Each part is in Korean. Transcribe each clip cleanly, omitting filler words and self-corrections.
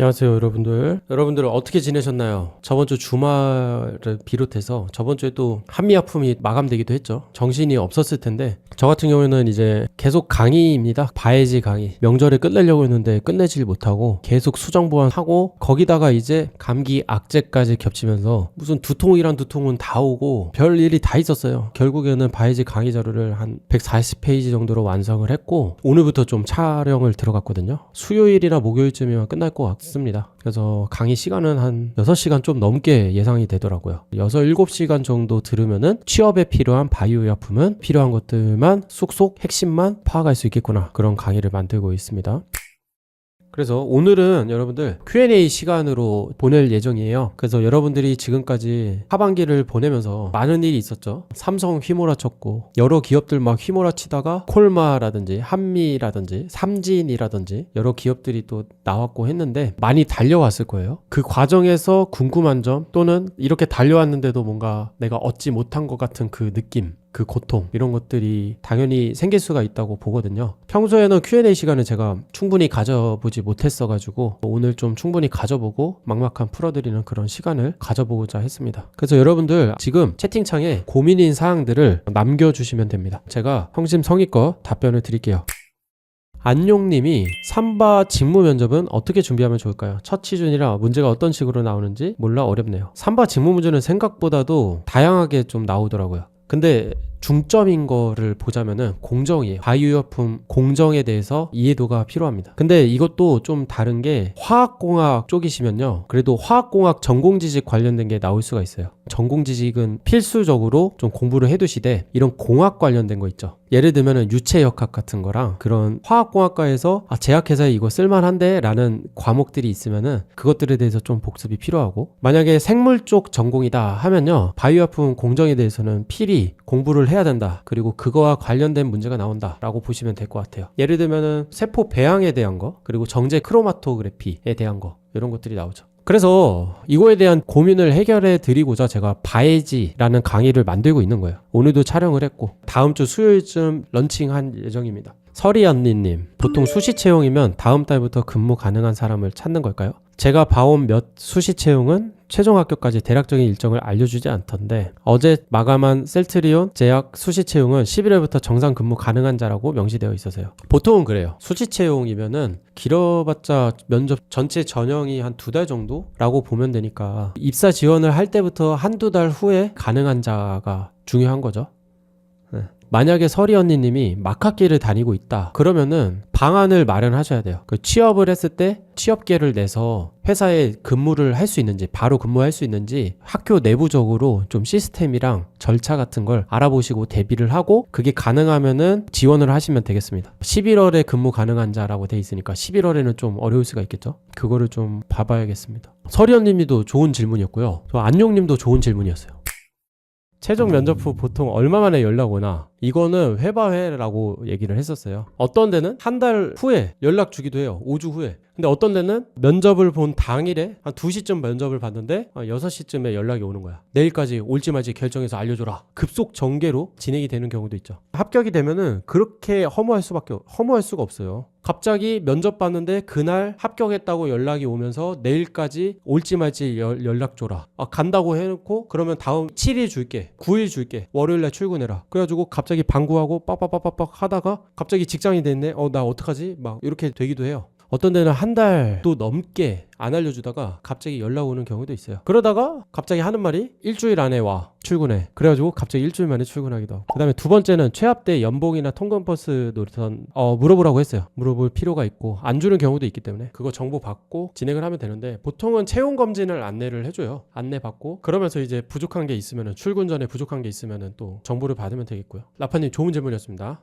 안녕하세요, 여러분들 어떻게 지내셨나요? 저번 주 주말을 비롯해서 저번 주에 또 한미약품이 마감되기도 했죠. 정신이 없었을 텐데 저 같은 경우에는 이제 계속 강의입니다. 바에지 강의. 명절에 끝내려고 했는데 끝내질 못하고 계속 수정보완하고 거기다가 이제 감기 악재까지 겹치면서 무슨 두통이란 두통은 다 오고 별 일이 다 있었어요. 결국에는 바에지 강의 자료를 한 140페이지 정도로 완성을 했고 오늘부터 좀 촬영을 들어갔거든요. 수요일이나 목요일쯤이면 끝날 것 같습니다. 그래서 강의 시간은 한 6시간 좀 넘게 예상이 되더라고요. 6, 7시간 정도 들으면은 취업에 필요한 바이오의약품은 필요한 것들만 쏙쏙 핵심만 파악할 수 있겠구나. 그런 강의를 만들고 있습니다. 그래서 오늘은 여러분들 Q&A 시간으로 보낼 예정이에요. 그래서 여러분들이 지금까지 하반기를 보내면서 많은 일이 있었죠. 삼성 휘몰아쳤고 여러 기업들 막 휘몰아치다가 콜마라든지 한미라든지 삼진이라든지 여러 기업들이 또 나왔고 했는데 많이 달려왔을 거예요. 그 과정에서 궁금한 점 또는 이렇게 달려왔는데도 뭔가 내가 얻지 못한 것 같은 그 느낌, 그 고통 이런 것들이 당연히 생길 수가 있다고 보거든요. 평소에는 Q&A 시간을 제가 충분히 가져보지 못했어가지고 오늘 좀 충분히 가져보고 막막한 풀어드리는 그런 시간을 가져보고자 했습니다. 그래서 여러분들 지금 채팅창에 고민인 사항들을 남겨주시면 됩니다. 제가 성심성의껏 답변을 드릴게요. 안용님이 삼바 직무 면접은 어떻게 준비하면 좋을까요? 첫 취준이라 문제가 어떤 식으로 나오는지 몰라 어렵네요. 삼바 직무 문제는 생각보다도 다양하게 좀 나오더라고요. 근데 중점인 거를 보자면은 공정이에요. 바이오의약품 공정에 대해서 이해도가 필요합니다. 근데 이것도 좀 다른 게 화학공학 쪽이시면요. 그래도 화학공학 전공지식 관련된 게 나올 수가 있어요. 전공지식은 필수적으로 좀 공부를 해두시되 이런 공학 관련된 거 있죠. 예를 들면은 유체역학 같은 거랑 그런 화학공학과에서 제약회사에 이거 쓸만한데 라는 과목들이 있으면은 그것들에 대해서 좀 복습이 필요하고 만약에 생물 쪽 전공이다 하면요. 바이오의약품 공정에 대해서는 필히 공부를 해야 된다. 그리고 그거와 관련된 문제가 나온다 라고 보시면 될 것 같아요. 예를 들면은 세포 배양에 대한 거 그리고 정제 크로마토그래피에 대한 거 이런 것들이 나오죠. 그래서 이거에 대한 고민을 해결해 드리고자 제가 바에지라는 강의를 만들고 있는 거예요. 오늘도 촬영을 했고 다음 주 수요일쯤 런칭한 예정입니다. 서리언니님, 보통 수시 채용이면 다음 달부터 근무 가능한 사람을 찾는 걸까요? 제가 봐온 몇 수시 채용은 최종 합격까지 대략적인 일정을 알려주지 않던데 어제 마감한 셀트리온 제약 수시 채용은 11월부터 정상 근무 가능한 자라고 명시되어 있어서요. 보통은 그래요. 수시 채용이면은 길어봤자 면접 전체 전형이 한 2달 정도라고 보면 되니까 입사 지원을 할 때부터 한두 달 후에 가능한 자가 중요한 거죠. 만약에 서리 언니님이 막학기를 다니고 있다 그러면은 방안을 마련하셔야 돼요. 그 취업을 했을 때 취업계를 내서 회사에 근무를 할 수 있는지 바로 근무할 수 있는지 학교 내부적으로 좀 시스템이랑 절차 같은 걸 알아보시고 대비를 하고 그게 가능하면은 지원을 하시면 되겠습니다. 11월에 근무 가능한 자라고 돼 있으니까 11월에는 좀 어려울 수가 있겠죠. 그거를 좀 봐봐야겠습니다. 서리 언니님도 좋은 질문이었고요. 저 안용님도 좋은 질문이었어요. 최종 면접 후 보통 얼마 만에 연락 오나? 이거는 회바회라고 얘기를 했었어요. 어떤 데는 한 달 후에 연락 주기도 해요. 5주 후에. 근데 어떤 데는 면접을 본 당일에 한 2시쯤 면접을 봤는데 6시쯤에 연락이 오는 거야. 내일까지 올지 말지 결정해서 알려줘라. 급속 전개로 진행이 되는 경우도 있죠. 합격이 되면은 그렇게 허무할 수가 없어요. 갑자기 면접 봤는데 그날 합격했다고 연락이 오면서 내일까지 올지 말지 연락 줘라. 간다고 해놓고 그러면 다음 7일 줄게. 9일 줄게. 월요일날 출근해라. 그래가지고 갑자기 방구하고 빡빡빡빡 하다가 갑자기 직장이 됐네. 나 어떡하지? 막 이렇게 되기도 해요. 어떤 데는 한 달도 넘게 안 알려주다가 갑자기 연락 오는 경우도 있어요. 그러다가 갑자기 하는 말이 일주일 안에 와 출근해. 그래가지고 갑자기 일주일 만에 출근하기도 하고. 그 다음에 두 번째는 취업 때 연봉이나 통근버스 노선 물어보라고 했어요. 물어볼 필요가 있고 안 주는 경우도 있기 때문에 그거 정보 받고 진행을 하면 되는데 보통은 채용 검진을 안내를 해줘요. 안내 받고 그러면서 이제 부족한 게 있으면은 출근 전에 부족한 게 있으면은 또 정보를 받으면 되겠고요. 라파님 좋은 질문이었습니다.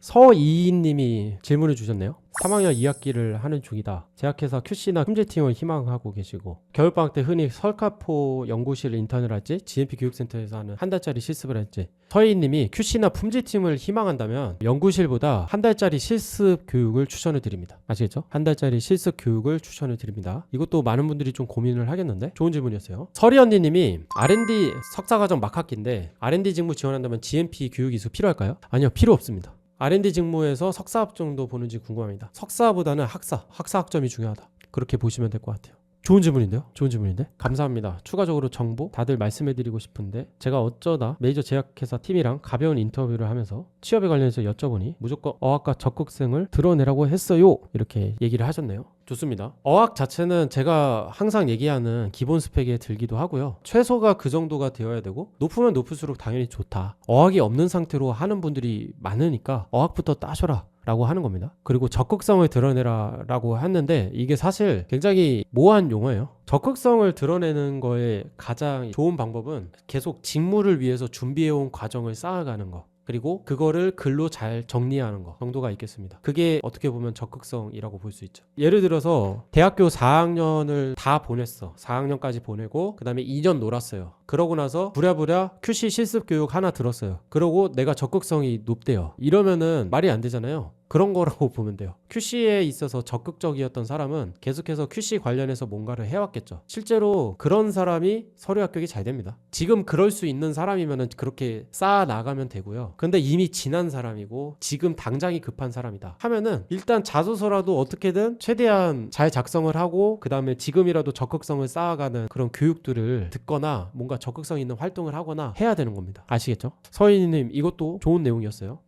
서이인님이 질문을 주셨네요. 3학년 2학기를 하는 중이다. 제약회사 QC나 품질팀을 희망하고 계시고 겨울방학 때 흔히 설카포 연구실 인턴을 할지 GMP 교육센터에서 하는 한 달짜리 실습을 할지 서이인님이 QC나 품질팀을 희망한다면 연구실보다 한 달짜리 실습 교육을 추천을 드립니다. 아시겠죠? 한 달짜리 실습 교육을 추천을 드립니다. 이것도 많은 분들이 좀 고민을 하겠는데 좋은 질문이었어요. 서리 언니님이 R&D 석사과정 막학기인데 R&D 직무 지원한다면 GMP 교육 이수 필요할까요? 아니요, 필요 없습니다. R&D 직무에서 석사 학점도 보는지 궁금합니다. 석사보다는 학사 학점이 중요하다. 그렇게 보시면 될 것 같아요. 좋은 질문인데요? 좋은 질문인데? 감사합니다. 추가적으로 정보 다들 말씀해드리고 싶은데 제가 어쩌다 메이저 제약회사 팀이랑 가벼운 인터뷰를 하면서 취업에 관련해서 여쭤보니 무조건 어학과 적극성을 드러내라고 했어요. 이렇게 얘기를 하셨네요. 좋습니다. 어학 자체는 제가 항상 얘기하는 기본 스펙에 들기도 하고요. 최소가 그 정도가 되어야 되고 높으면 높을수록 당연히 좋다. 어학이 없는 상태로 하는 분들이 많으니까 어학부터 따셔라 라고 하는 겁니다. 그리고 적극성을 드러내라 라고 했는데 이게 사실 굉장히 모호한 용어예요. 적극성을 드러내는 거에 가장 좋은 방법은 계속 직무를 위해서 준비해온 과정을 쌓아가는 거, 그리고 그거를 글로 잘 정리하는 거 정도가 있겠습니다. 그게 어떻게 보면 적극성이라고 볼 수 있죠. 예를 들어서 대학교 4학년을 다 보냈어. 4학년까지 보내고 그 다음에 2년 놀았어요. 그러고 나서 부랴부랴 QC 실습 교육 하나 들었어요. 그러고 내가 적극성이 높대요. 이러면은 말이 안 되잖아요. 그런 거라고 보면 돼요. QC에 있어서 적극적이었던 사람은 계속해서 QC 관련해서 뭔가를 해왔겠죠. 실제로 그런 사람이 서류 합격이 잘 됩니다. 지금 그럴 수 있는 사람이면 그렇게 쌓아 나가면 되고요. 근데 이미 지난 사람이고 지금 당장이 급한 사람이다 하면은 일단 자소서라도 어떻게든 최대한 잘 작성을 하고 그 다음에 지금이라도 적극성을 쌓아가는 그런 교육들을 듣거나 뭔가 적극성 있는 활동을 하거나 해야 되는 겁니다. 아시겠죠? 서인님 이것도 좋은 내용이었어요.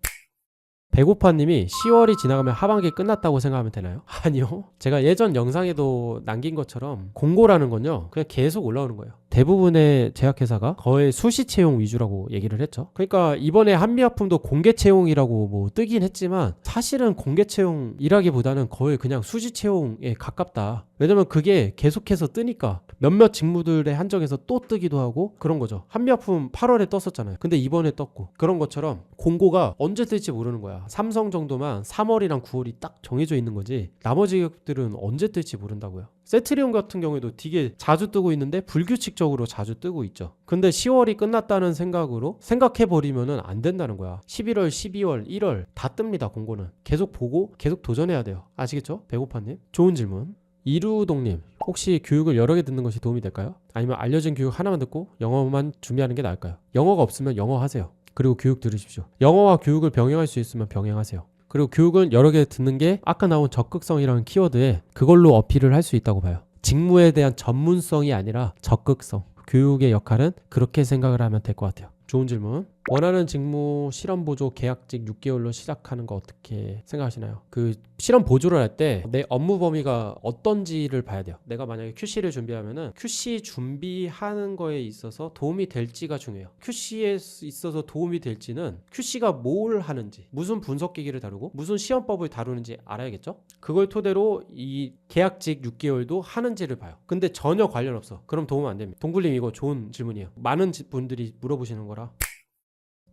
배고파님이 10월이 지나가면 하반기 끝났다고 생각하면 되나요? 아니요. 제가 예전 영상에도 남긴 것처럼 공고라는 건요 그냥 계속 올라오는 거예요. 대부분의 제약회사가 거의 수시 채용 위주라고 얘기를 했죠. 그러니까 이번에 한미약품도 공개 채용이라고 뭐 뜨긴 했지만 사실은 공개 채용이라기보다는 거의 그냥 수시 채용에 가깝다. 왜냐면 그게 계속해서 뜨니까 몇몇 직무들에 한정해서 또 뜨기도 하고 그런 거죠. 한미약품 8월에 떴었잖아요. 근데 이번에 떴고 그런 것처럼 공고가 언제 뜰지 모르는 거야. 삼성 정도만 3월이랑 9월이 딱 정해져 있는 거지 나머지 기업들은 언제 뜰지 모른다고요. 세트리온 같은 경우에도 되게 자주 뜨고 있는데 불규칙적으로 자주 뜨고 있죠. 근데 10월이 끝났다는 생각으로 생각해버리면 안 된다는 거야. 11월, 12월, 1월 다 뜹니다. 공고는. 계속 보고 계속 도전해야 돼요. 아시겠죠? 배고파님. 좋은 질문. 이루동님, 혹시 교육을 여러 개 듣는 것이 도움이 될까요? 아니면 알려진 교육 하나만 듣고 영어만 준비하는 게 나을까요? 영어가 없으면 영어 하세요. 그리고 교육 들으십시오. 영어와 교육을 병행할 수 있으면 병행하세요. 그리고 교육은 여러 개 듣는 게 아까 나온 적극성이라는 키워드에 그걸로 어필을 할 수 있다고 봐요. 직무에 대한 전문성이 아니라 적극성. 교육의 역할은 그렇게 생각을 하면 될 것 같아요. 좋은 질문. 원하는 직무 실험 보조 계약직 6개월로 시작하는 거 어떻게 생각하시나요? 그 실험 보조를 할 때 내 업무 범위가 어떤지를 봐야 돼요. 내가 만약에 QC를 준비하면은 QC 준비하는 거에 있어서 도움이 될지가 중요해요. QC에 있어서 도움이 될지는 QC가 뭘 하는지, 무슨 분석기기를 다루고 무슨 시험법을 다루는지 알아야겠죠? 그걸 토대로 이 계약직 6개월도 하는지를 봐요. 근데 전혀 관련 없어. 그럼 도움 안 됩니다. 동굴님 이거 좋은 질문이에요. 많은 분들이 물어보시는 거라.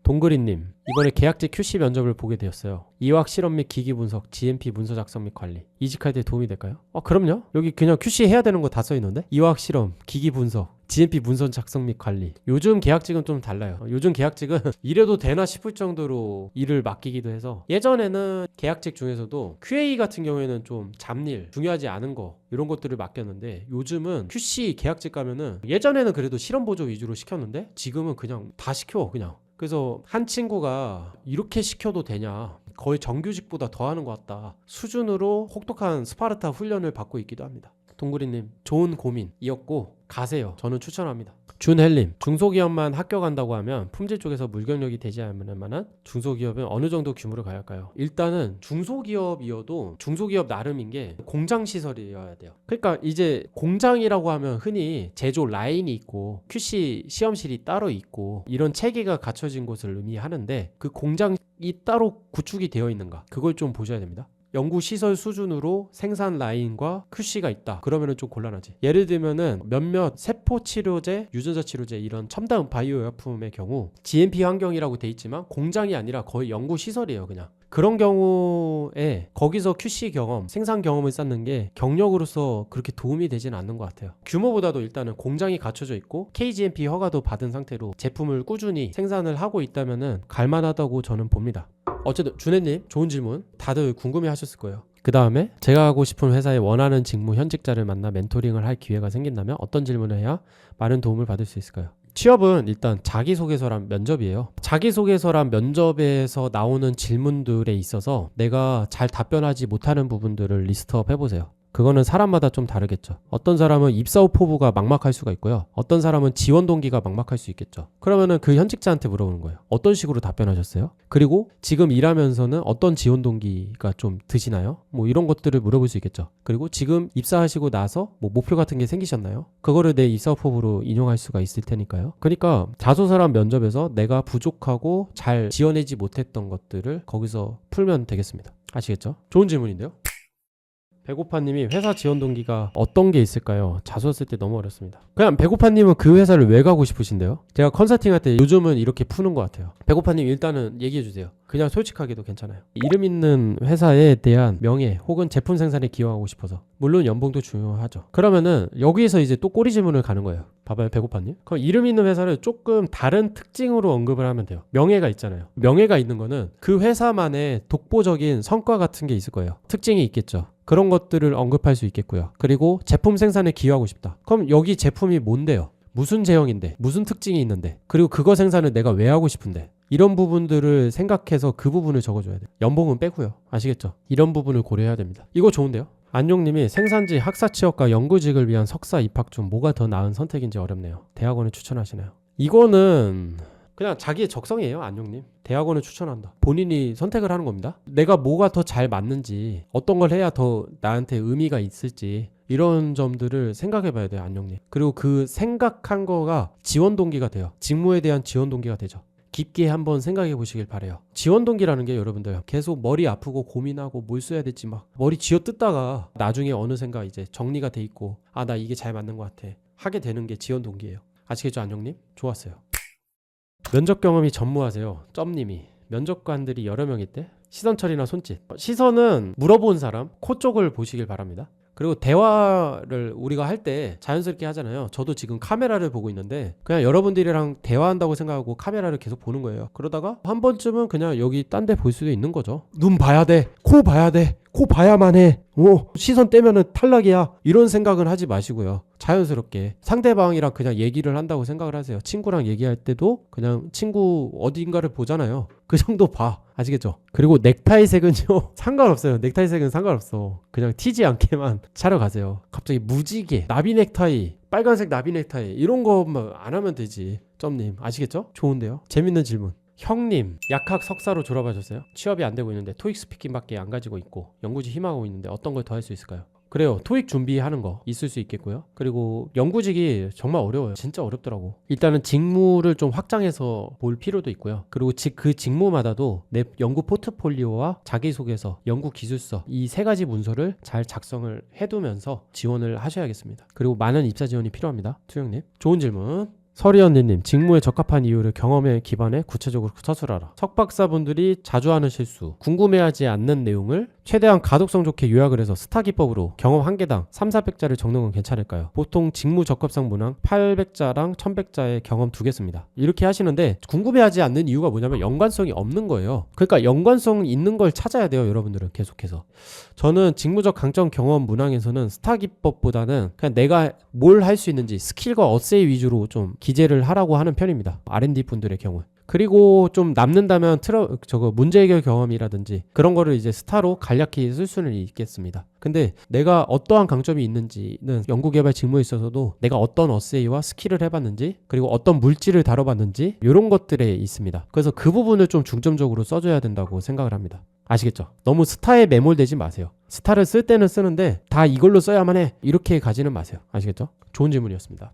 동그리님, 이번에 계약직 QC 면접을 보게 되었어요. 이화학 실험 및 기기 분석, GMP 문서 작성 및 관리. 이직할 때 도움이 될까요? 그럼요. 여기 그냥 QC 해야 되는 거 다 써 있는데? 이화학 실험, 기기 분석, GMP 문서 작성 및 관리. 요즘 계약직은 좀 달라요. 요즘 계약직은 이래도 되나 싶을 정도로 일을 맡기기도 해서 예전에는 계약직 중에서도 QA 같은 경우에는 좀 잡일, 중요하지 않은 거 이런 것들을 맡겼는데 요즘은 QC 계약직 가면은 예전에는 그래도 실험 보조 위주로 시켰는데 지금은 그냥 다 시켜 그냥. 그래서 한 친구가 이렇게 시켜도 되냐 거의 정규직보다 더 하는 것 같다 수준으로 혹독한 스파르타 훈련을 받고 있기도 합니다. 동구리님 좋은 고민이었고 가세요. 저는 추천합니다. 준헬님, 중소기업만 합격한다고 하면 품질 쪽에서 물경력이 되지 않을 만한 중소기업은 어느 정도 규모를 가야 할까요? 일단은 중소기업이어도 중소기업 나름인 게 공장 시설이어야 돼요. 그러니까 이제 공장이라고 하면 흔히 제조 라인이 있고 QC 시험실이 따로 있고 이런 체계가 갖춰진 곳을 의미하는데 그 공장이 따로 구축이 되어 있는가 그걸 좀 보셔야 됩니다. 연구시설 수준으로 생산 라인과 QC가 있다. 그러면은 좀 곤란하지. 예를 들면은 몇몇 세포치료제, 유전자치료제 이런 첨단 바이오薬품의 경우 GMP 환경이라고 돼 있지만 공장이 아니라 거의 연구시설이에요. 그냥. 그런 경우에 거기서 QC 경험, 생산 경험을 쌓는 게 경력으로서 그렇게 도움이 되지는 않는 것 같아요. 규모보다도 일단은 공장이 갖춰져 있고 KGMP 허가도 받은 상태로 제품을 꾸준히 생산을 하고 있다면은 갈만하다고 저는 봅니다. 어쨌든 준혜님 좋은 질문 다들 궁금해 하셨을 거예요. 그 다음에 제가 하고 싶은 회사에 원하는 직무 현직자를 만나 멘토링을 할 기회가 생긴다면 어떤 질문을 해야 많은 도움을 받을 수 있을까요? 취업은 일단 자기소개서란 면접이에요. 자기소개서란 면접에서 나오는 질문들에 있어서 내가 잘 답변하지 못하는 부분들을 리스트업 해보세요. 그거는 사람마다 좀 다르겠죠. 어떤 사람은 입사 후 포부가 막막할 수가 있고요. 어떤 사람은 지원 동기가 막막할 수 있겠죠. 그러면은 그 현직자한테 물어보는 거예요. 어떤 식으로 답변하셨어요? 그리고 지금 일하면서는 어떤 지원 동기가 좀 드시나요? 뭐 이런 것들을 물어볼 수 있겠죠. 그리고 지금 입사하시고 나서 뭐 목표 같은 게 생기셨나요? 그거를 내 입사 후 포부로 인용할 수가 있을 테니까요. 그러니까 자소서란 면접에서 내가 부족하고 잘 지어내지 못했던 것들을 거기서 풀면 되겠습니다. 아시겠죠? 좋은 질문인데요. 배고파님이 회사 지원 동기가 어떤 게 있을까요? 자소 쓸 때 너무 어렵습니다. 그냥 배고파님은 그 회사를 왜 가고 싶으신데요? 제가 컨설팅할 때 요즘은 이렇게 푸는 것 같아요. 배고파님 일단은 얘기해주세요. 그냥 솔직하게도 괜찮아요. 이름 있는 회사에 대한 명예 혹은 제품 생산에 기여하고 싶어서. 물론 연봉도 중요하죠. 그러면은 여기에서 이제 또 꼬리 질문을 가는 거예요. 봐봐요, 배고파님. 그럼 이름 있는 회사를 조금 다른 특징으로 언급을 하면 돼요. 명예가 있잖아요. 명예가 있는 거는 그 회사만의 독보적인 성과 같은 게 있을 거예요. 특징이 있겠죠. 그런 것들을 언급할 수 있겠고요. 그리고 제품 생산에 기여하고 싶다. 그럼 여기 제품이 뭔데요? 무슨 제형인데? 무슨 특징이 있는데? 그리고 그거 생산을 내가 왜 하고 싶은데? 이런 부분들을 생각해서 그 부분을 적어줘야 돼요. 연봉은 빼고요. 아시겠죠? 이런 부분을 고려해야 됩니다. 이거 좋은데요? 안용님이 생산지 학사 취업과 연구직을 위한 석사 입학 중 뭐가 더 나은 선택인지 어렵네요. 대학원을 추천하시나요? 이거는 그냥 자기의 적성이에요. 안용님. 대학원을 추천한다. 본인이 선택을 하는 겁니다. 내가 뭐가 더 잘 맞는지, 어떤 걸 해야 더 나한테 의미가 있을지 이런 점들을 생각해 봐야 돼요. 안용님. 그리고 그 생각한 거가 지원 동기가 돼요. 직무에 대한 지원 동기가 되죠. 깊게 한번 생각해 보시길 바래요. 지원 동기라는 게 여러분들 계속 머리 아프고 고민하고 뭘 써야 될지 막 머리 쥐어 뜯다가 나중에 어느샌가 이제 정리가 돼 있고 아, 나 이게 잘 맞는 것 같아 하게 되는 게 지원 동기예요. 아시겠죠, 안용님? 좋았어요. 면접 경험이 전무하세요. 점님이. 면접관들이 여러 명일 때 시선 처리나 손짓. 시선은 물어본 사람 코 쪽을 보시길 바랍니다. 그리고 대화를 우리가 할 때 자연스럽게 하잖아요. 저도 지금 카메라를 보고 있는데 그냥 여러분들이랑 대화한다고 생각하고 카메라를 계속 보는 거예요. 그러다가 한 번쯤은 그냥 여기 딴 데 볼 수도 있는 거죠. 눈 봐야 돼. 코 봐야 돼. 코 봐야만 해. 시선 떼면은 탈락이야. 이런 생각은 하지 마시고요. 자연스럽게 상대방이랑 그냥 얘기를 한다고 생각을 하세요. 친구랑 얘기할 때도 그냥 친구 어딘가를 보잖아요. 그 정도 봐. 아시겠죠? 그리고 넥타이 색은요 상관없어요. 넥타이 색은 상관없어. 그냥 튀지 않게만 차려 가세요. 갑자기 무지개 나비 넥타이, 빨간색 나비 넥타이 이런 거만 안 하면 되지. 점님 아시겠죠? 좋은데요? 재밌는 질문. 형님 약학 석사로 졸업하셨어요? 취업이 안 되고 있는데 토익 스피킹밖에 안 가지고 있고 연구직 희망하고 있는데 어떤 걸 더 할 수 있을까요? 그래요. 토익 준비하는 거 있을 수 있겠고요. 그리고 연구직이 정말 어려워요. 진짜 어렵더라고. 일단은 직무를 좀 확장해서 볼 필요도 있고요. 그리고 그 직무마다도 내 연구 포트폴리오와 자기소개서, 연구 기술서 이 세 가지 문서를 잘 작성을 해두면서 지원을 하셔야겠습니다. 그리고 많은 입사 지원이 필요합니다. 투영님. 좋은 질문. 서리언니님, 직무에 적합한 이유를 경험에 기반해 구체적으로 서술하라. 석박사분들이 자주 하는 실수, 궁금해하지 않는 내용을 최대한 가독성 좋게 요약을 해서 스타 기법으로 경험 한 개당 3,400자를 적는 건 괜찮을까요? 보통 직무 적합상 문항 800자랑 1,100자의 경험 2개 씁니다. 이렇게 하시는데 궁금해하지 않는 이유가 뭐냐면 연관성이 없는 거예요. 그러니까 연관성 있는 걸 찾아야 돼요. 여러분들은 계속해서. 저는 직무적 강점 경험 문항에서는 스타 기법보다는 그냥 내가 뭘 할 수 있는지 스킬과 어세이 위주로 좀 기재를 하라고 하는 편입니다. R&D 분들의 경우. 그리고 좀 남는다면 문제 해결 경험이라든지 그런 거를 이제 스타로 간략히 쓸 수는 있겠습니다. 근데 내가 어떠한 강점이 있는지는 연구개발 직무에 있어서도 내가 어떤 어세이와 스킬을 해봤는지 그리고 어떤 물질을 다뤄봤는지 이런 것들에 있습니다. 그래서 그 부분을 좀 중점적으로 써줘야 된다고 생각을 합니다. 아시겠죠? 너무 스타에 매몰되지 마세요. 스타를 쓸 때는 쓰는데 다 이걸로 써야만 해 이렇게 가지는 마세요. 아시겠죠? 좋은 질문이었습니다.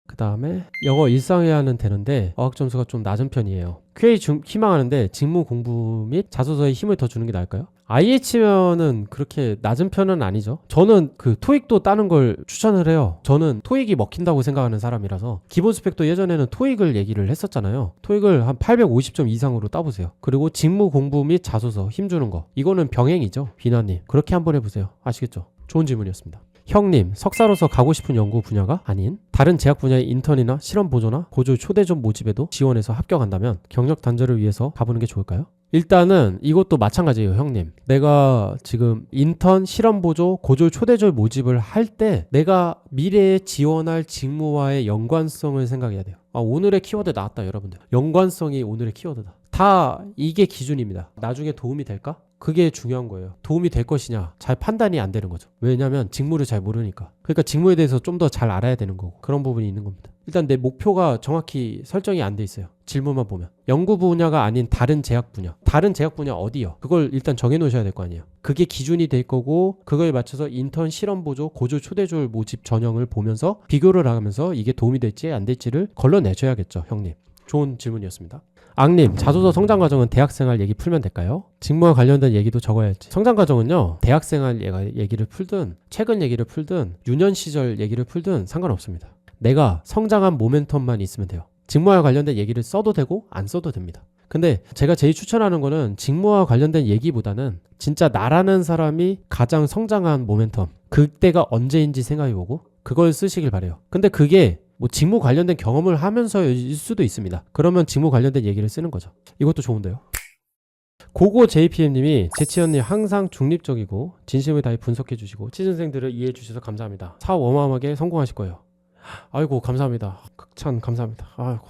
그 다음에 영어 일상회화는 되는데 어학 점수가 좀 낮은 편이에요. QA 희망하는데 직무 공부 및 자소서에 힘을 더 주는 게 나을까요? IH면은 그렇게 낮은 편은 아니죠. 저는 그 토익도 따는 걸 추천을 해요. 저는 토익이 먹힌다고 생각하는 사람이라서 기본 스펙도 예전에는 토익을 얘기를 했었잖아요. 토익을 한 850점 이상으로 따보세요. 그리고 직무 공부 및 자소서 힘주는 거 이거는 병행이죠. 비나님 그렇게 한번 해보세요. 아시겠죠? 좋은 질문이었습니다. 형님, 석사로서 가고 싶은 연구 분야가 아닌 다른 제약 분야의 인턴이나 실험 보조나 고졸 초대접 모집에도 지원해서 합격한다면 경력 단절을 위해서 가보는 게 좋을까요? 일단은 이것도 마찬가지예요, 형님. 내가 지금 인턴, 실험 보조, 고졸 초대졸 모집을 할 때 내가 미래에 지원할 직무와의 연관성을 생각해야 돼요. 오늘의 키워드 나왔다, 여러분들. 연관성이 오늘의 키워드다. 다 이게 기준입니다. 나중에 도움이 될까? 그게 중요한 거예요. 도움이 될 것이냐 잘 판단이 안 되는 거죠. 왜냐하면 직무를 잘 모르니까. 그러니까 직무에 대해서 좀 더 잘 알아야 되는 거고 그런 부분이 있는 겁니다. 일단 내 목표가 정확히 설정이 안 돼 있어요. 질문만 보면. 연구 분야가 아닌 다른 제약 분야. 다른 제약 분야 어디요? 그걸 일단 정해 놓으셔야 될 거 아니에요. 그게 기준이 될 거고 그거에 맞춰서 인턴 실험 보조, 고졸 초대졸 모집 전형을 보면서 비교를 하면서 이게 도움이 될지 안 될지를 걸러내줘야겠죠, 형님. 좋은 질문이었습니다. 앙님, 자소서 성장 과정은 대학생활 얘기 풀면 될까요? 직무와 관련된 얘기도 적어야지. 성장 과정은요, 대학생활 얘기를 풀든 최근 얘기를 풀든 유년 시절 얘기를 풀든 상관없습니다. 내가 성장한 모멘텀만 있으면 돼요. 직무와 관련된 얘기를 써도 되고 안 써도 됩니다. 근데 제가 제일 추천하는 거는 직무와 관련된 얘기보다는 진짜 나라는 사람이 가장 성장한 모멘텀, 그때가 언제인지 생각해보고 그걸 쓰시길 바래요. 근데 그게 뭐 직무 관련된 경험을 하면서일 수도 있습니다. 그러면 직무 관련된 얘기를 쓰는 거죠. 이것도 좋은데요. 고고 JPM님이 재치현님 항상 중립적이고 진심을 다해 분석해 주시고 취준생들을 이해해 주셔서 감사합니다. 사업 어마어마하게 성공하실 거예요. 아이고 감사합니다. 극찬 감사합니다. 아이고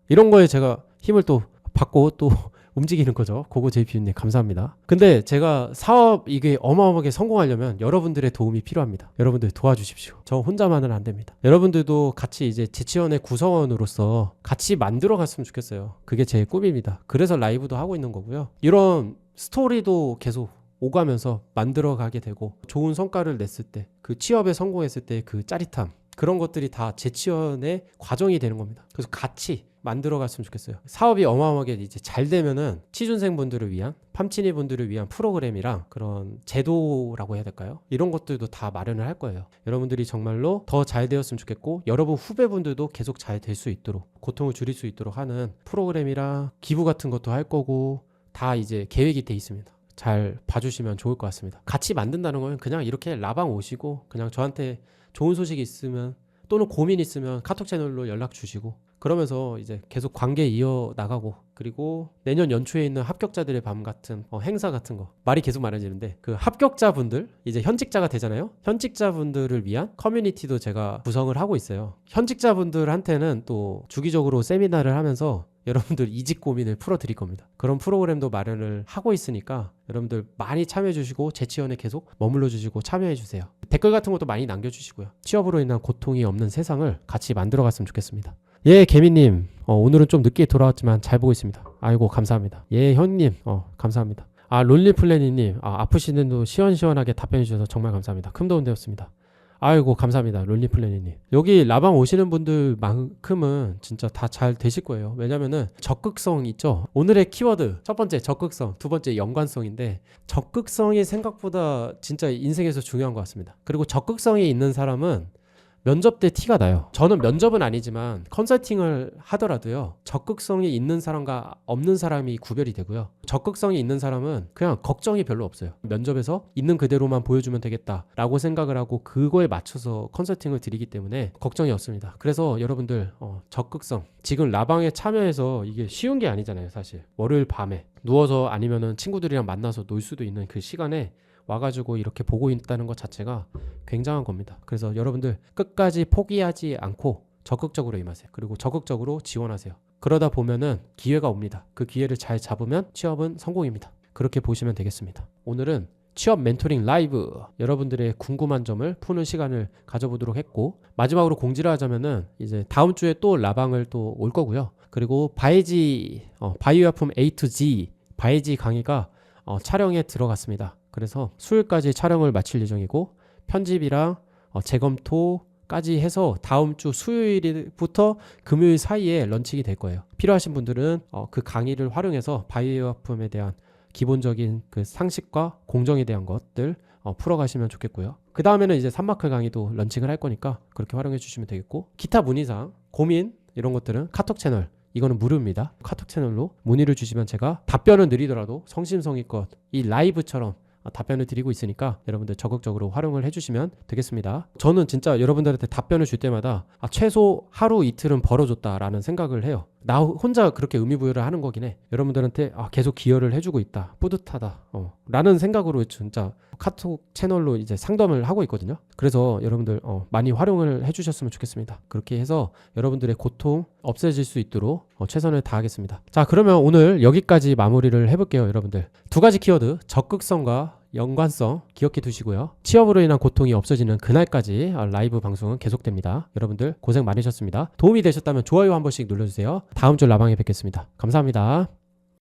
이런 거에 제가 힘을 또 받고 또 움직이는 거죠. 고고 JP님 감사합니다. 근데 제가 사업 이게 어마어마하게 성공하려면 여러분들의 도움이 필요합니다. 여러분들 도와주십시오. 저 혼자만은 안 됩니다. 여러분들도 같이 이제 재치원의 구성원으로서 같이 만들어 갔으면 좋겠어요. 그게 제 꿈입니다. 그래서 라이브도 하고 있는 거고요. 이런 스토리도 계속 오가면서 만들어 가게 되고 좋은 성과를 냈을 때 그 취업에 성공했을 때 그 짜릿함 그런 것들이 다 재치원의 과정이 되는 겁니다. 그래서 같이 만들어 갔으면 좋겠어요. 사업이 어마어마하게 이제 잘 되면은 취준생분들을 위한 팜치니 분들을 위한 프로그램이랑 그런 제도라고 해야 될까요? 이런 것들도 다 마련을 할 거예요. 여러분들이 정말로 더 잘 되었으면 좋겠고 여러분 후배분들도 계속 잘 될 수 있도록 고통을 줄일 수 있도록 하는 프로그램이랑 기부 같은 것도 할 거고 다 이제 계획이 돼 있습니다. 잘 봐주시면 좋을 것 같습니다. 같이 만든다는 건 그냥 이렇게 라방 오시고 그냥 저한테 좋은 소식이 있으면 또는 고민 있으면 카톡 채널로 연락 주시고 그러면서 이제 계속 관계 이어나가고 그리고 내년 연초에 있는 합격자들의 밤 같은 행사 같은 거 말이 계속 많아지는데 그 합격자분들 이제 현직자가 되잖아요. 현직자분들을 위한 커뮤니티도 제가 구성을 하고 있어요. 현직자분들한테는 또 주기적으로 세미나를 하면서 여러분들 이직 고민을 풀어드릴 겁니다. 그런 프로그램도 마련을 하고 있으니까 여러분들 많이 참여해주시고 재치원에 계속 머물러주시고 참여해주세요. 댓글 같은 것도 많이 남겨주시고요. 취업으로 인한 고통이 없는 세상을 같이 만들어갔으면 좋겠습니다. 예, 개미님. 오늘은 좀 늦게 돌아왔지만 잘 보고 있습니다. 아이고, 감사합니다. 예, 형님. 감사합니다. 아, 론리플래니님. 아프시는데도 시원시원하게 답변해주셔서 정말 감사합니다. 큰 도움 되었습니다. 아이고, 감사합니다. 론리플래니님. 여기 라방 오시는 분들만큼은 진짜 다 잘 되실 거예요. 왜냐면은 적극성 있죠? 오늘의 키워드. 첫 번째, 적극성. 두 번째, 연관성인데 적극성이 생각보다 진짜 인생에서 중요한 것 같습니다. 그리고 적극성이 있는 사람은 면접 때 티가 나요. 저는 면접은 아니지만 컨설팅을 하더라도요. 적극성이 있는 사람과 없는 사람이 구별이 되고요. 적극성이 있는 사람은 그냥 걱정이 별로 없어요. 면접에서 있는 그대로만 보여주면 되겠다라고 생각을 하고 그거에 맞춰서 컨설팅을 드리기 때문에 걱정이 없습니다. 그래서 여러분들 적극성. 지금 라방에 참여해서 이게 쉬운 게 아니잖아요. 사실. 월요일 밤에 누워서 아니면은 친구들이랑 만나서 놀 수도 있는 그 시간에 와가지고 이렇게 보고 있다는 것 자체가 굉장한 겁니다. 그래서 여러분들 끝까지 포기하지 않고 적극적으로 임하세요. 그리고 적극적으로 지원하세요. 그러다 보면은 기회가 옵니다. 그 기회를 잘 잡으면 취업은 성공입니다. 그렇게 보시면 되겠습니다. 오늘은 취업 멘토링 라이브 여러분들의 궁금한 점을 푸는 시간을 가져보도록 했고 마지막으로 공지를 하자면은 이제 다음 주에 또 라방을 또 올 거고요. 그리고 바이지 바이오약품 A to Z 바이지 강의가 촬영에 들어갔습니다. 그래서 수요일까지 촬영을 마칠 예정이고 편집이랑 재검토까지 해서 다음 주 수요일부터 금요일 사이에 런칭이 될 거예요. 필요하신 분들은 그 강의를 활용해서 바이오약품에 대한 기본적인 그 상식과 공정에 대한 것들 풀어가시면 좋겠고요. 그 다음에는 이제 3마크 강의도 런칭을 할 거니까 그렇게 활용해 주시면 되겠고 기타 문의사항, 고민 이런 것들은 카톡 채널 이거는 무료입니다. 카톡 채널로 문의를 주시면 제가 답변은 느리더라도 성심성의껏 이 라이브처럼 답변을 드리고 있으니까 여러분들 적극적으로 활용을 해주시면 되겠습니다. 저는 진짜 여러분들한테 답변을 줄 때마다 최소 하루 이틀은 벌어줬다라는 생각을 해요. 나 혼자 그렇게 의미부여를 하는 거긴 해. 여러분들한테 계속 기여를 해주고 있다, 뿌듯하다 라는 생각으로 진짜 카톡 채널로 이제 상담을 하고 있거든요. 그래서 여러분들 많이 활용을 해주셨으면 좋겠습니다. 그렇게 해서 여러분들의 고통 없애질 수 있도록 최선을 다하겠습니다. 자, 그러면 오늘 여기까지 마무리를 해볼게요. 여러분들 두 가지 키워드, 적극성과 연관성 기억해 두시고요. 취업으로 인한 고통이 없어지는 그날까지 라이브 방송은 계속됩니다. 여러분들 고생 많으셨습니다. 도움이 되셨다면 좋아요 한 번씩 눌러주세요. 다음 주 라방에 뵙겠습니다. 감사합니다.